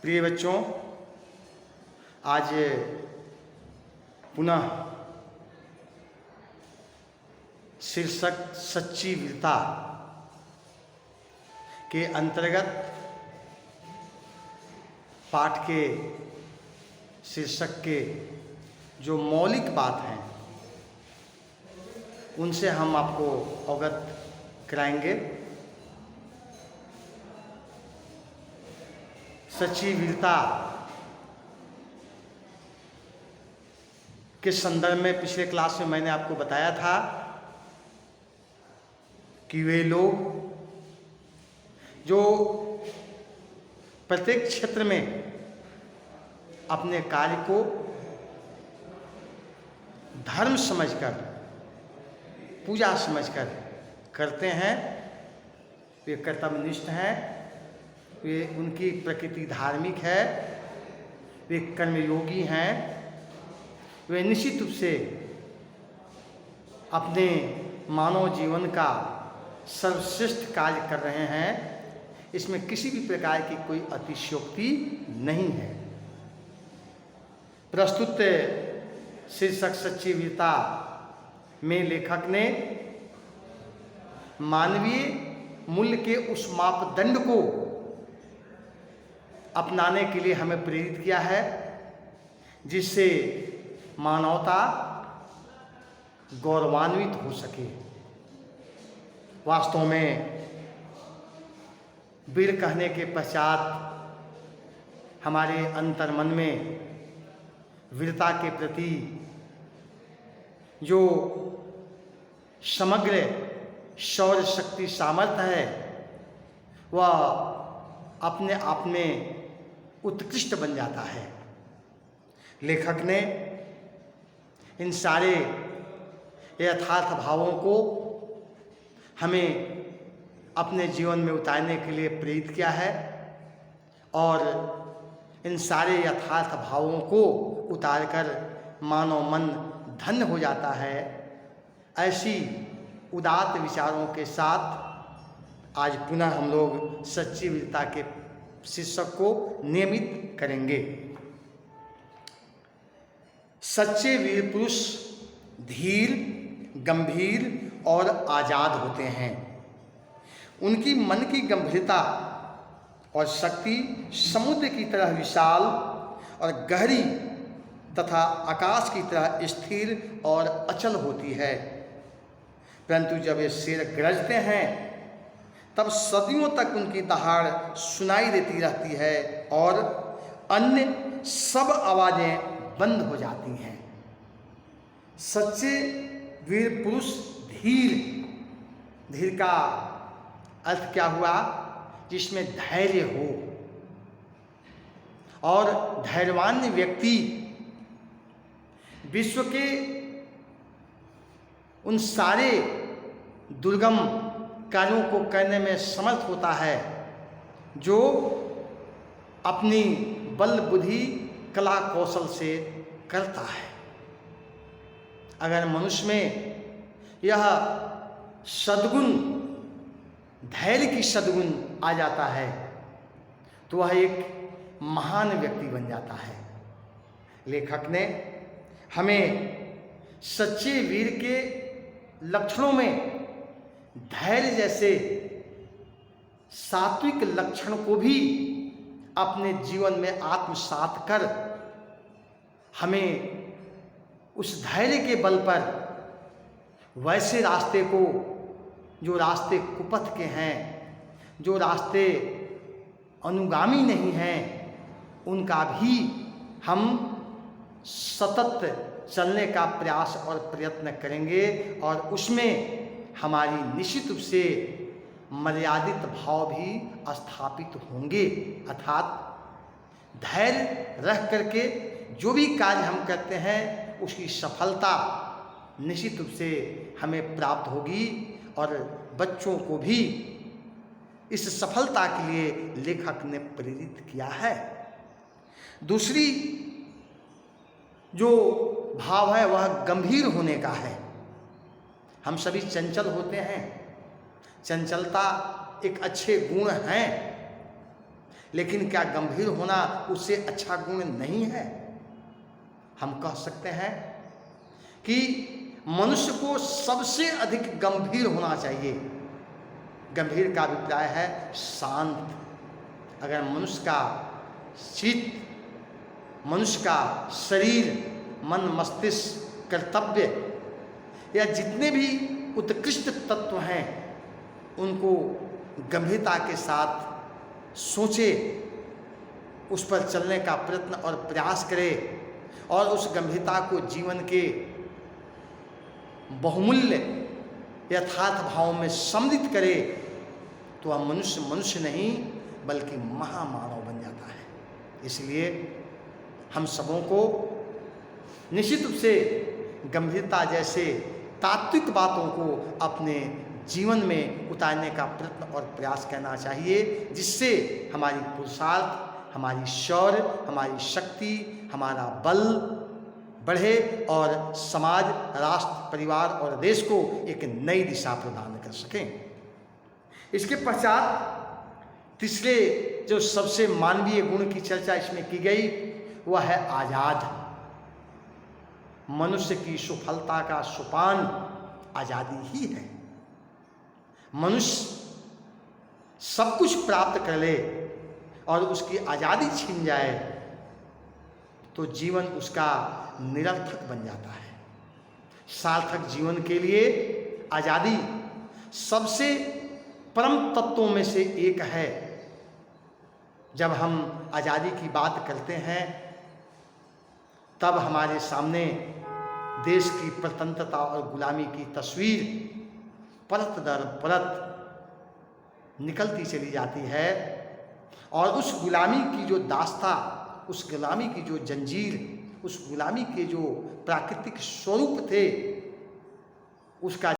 प्रिय बच्चों, आज पुनः शीर्षक सच्ची वीरता के अंतर्गत पाठ के शीर्षक के जो मौलिक बात हैं उनसे हम आपको अवगत कराएंगे। सच्ची वीरता के संदर्भ में पिछले क्लास में मैंने आपको बताया था कि वे लोग जो प्रत्येक क्षेत्र में अपने कार्य को धर्म समझकर, पूजा समझकर करते हैं, वे कर्तव्यनिष्ठ हैं, वे उनकी प्रकृति धार्मिक है, वे कर्मयोगी हैं, वे निश्चित रूप से अपने मानव जीवन का सर्वश्रेष्ठ कार्य कर रहे हैं। इसमें किसी भी प्रकार की कोई अतिशयोक्ति नहीं है। प्रस्तुत शीर्षक सच्ची वीरता में लेखक ने मानवीय मूल्य के उस मापदंड को अपनाने के लिए हमें प्रेरित किया है जिससे मानवता गौरवान्वित हो सके। वास्तव में वीर कहने के पश्चात हमारे अंतर्मन में वीरता के प्रति जो समग्र शौर्य शक्ति सामर्थ्य है वह अपने आप में उत्कृष्ट बन जाता है। लेखक ने इन सारे यथार्थ भावों को हमें अपने जीवन में उतारने के लिए प्रेरित किया है और इन सारे यथार्थ भावों को उतारकर मानव मन धन्य हो जाता है। ऐसी उदात्त विचारों के साथ आज पुनः हम लोग सच्ची वीरता के शीर्षक को नियमित करेंगे। सच्चे वीर पुरुष धीर, गंभीर और आजाद होते हैं। उनकी मन की गंभीरता और शक्ति समुद्र की तरह विशाल और गहरी तथा आकाश की तरह स्थिर और अचल होती है। परंतु जब ये शेर गरजते हैं तब सदियों तक उनकी दहाड़ सुनाई देती रहती है और अन्य सब आवाजें बंद हो जाती हैं। सच्चे वीर पुरुष धीर, धीर का अर्थ क्या हुआ? जिसमें धैर्य हो, और धैर्यवान व्यक्ति विश्व के उन सारे दुर्गम कार्यों को करने में समर्थ होता है जो अपनी बल बुद्धि कला कौशल से करता है। अगर मनुष्य में यह सद्गुण, धैर्य की सद्गुण आ जाता है तो वह एक महान व्यक्ति बन जाता है। लेखक ने हमें सच्चे वीर के लक्षणों में धैर्य जैसे सात्विक लक्षण को भी अपने जीवन में आत्मसात कर हमें उस धैर्य के बल पर वैसे रास्ते को, जो रास्ते कुपथ के हैं, जो रास्ते अनुगामी नहीं हैं, उनका भी हम सतत चलने का प्रयास और प्रयत्न करेंगे और उसमें हमारी निश्चित रूप से मर्यादित भाव भी स्थापित होंगे। अर्थात धैर्य रख करके जो भी कार्य हम करते हैं उसकी सफलता निश्चित रूप से हमें प्राप्त होगी और बच्चों को भी इस सफलता के लिए लेखक ने प्रेरित किया है। दूसरी जो भाव है वह गंभीर होने का है। हम सभी चंचल होते हैं, चंचलता एक अच्छे गुण हैं, लेकिन क्या गंभीर होना उससे अच्छा गुण नहीं है? हम कह सकते हैं कि मनुष्य को सबसे अधिक गंभीर होना चाहिए। गंभीर का अभिप्राय है शांत। अगर मनुष्य का चित्त, मनुष्य का शरीर, मन, मस्तिष्क, कर्तव्य या जितने भी उत्कृष्ट तत्व हैं उनको गंभीरता के साथ सोचे, उस पर चलने का प्रयत्न और प्रयास करे और उस गंभीरता को जीवन के बहुमूल्य यथार्थ भाव में सम्मिलित करे, तो वह मनुष्य मनुष्य नहीं बल्कि महामानव बन जाता है। इसलिए हम सबों को निश्चित रूप से गंभीरता जैसे तात्विक बातों को अपने जीवन में उतारने का प्रयत्न और प्रयास करना चाहिए, जिससे हमारी पुरुषार्थ, हमारी शौर्य, हमारी शक्ति, हमारा बल बढ़े और समाज, राष्ट्र, परिवार और देश को एक नई दिशा प्रदान कर सकें। इसके पश्चात तीसरे जो सबसे मानवीय गुण की चर्चा इसमें की गई वह है आज़ाद। मनुष्य की सफलता का सोपान आज़ादी ही है। मनुष्य सब कुछ प्राप्त कर ले और उसकी आज़ादी छीन जाए तो जीवन उसका निरर्थक बन जाता है। सार्थक जीवन के लिए आज़ादी सबसे परम तत्वों में से एक है। जब हम आज़ादी की बात करते हैं तब हमारे सामने देश की प्रतंत्रता और गुलामी की तस्वीर परत दर परत निकलती चली जाती है और उस गुलामी की जो दास्ता, उस गुलामी की जो जंजीर, उस गुलामी के जो प्राकृतिक स्वरूप थे उसका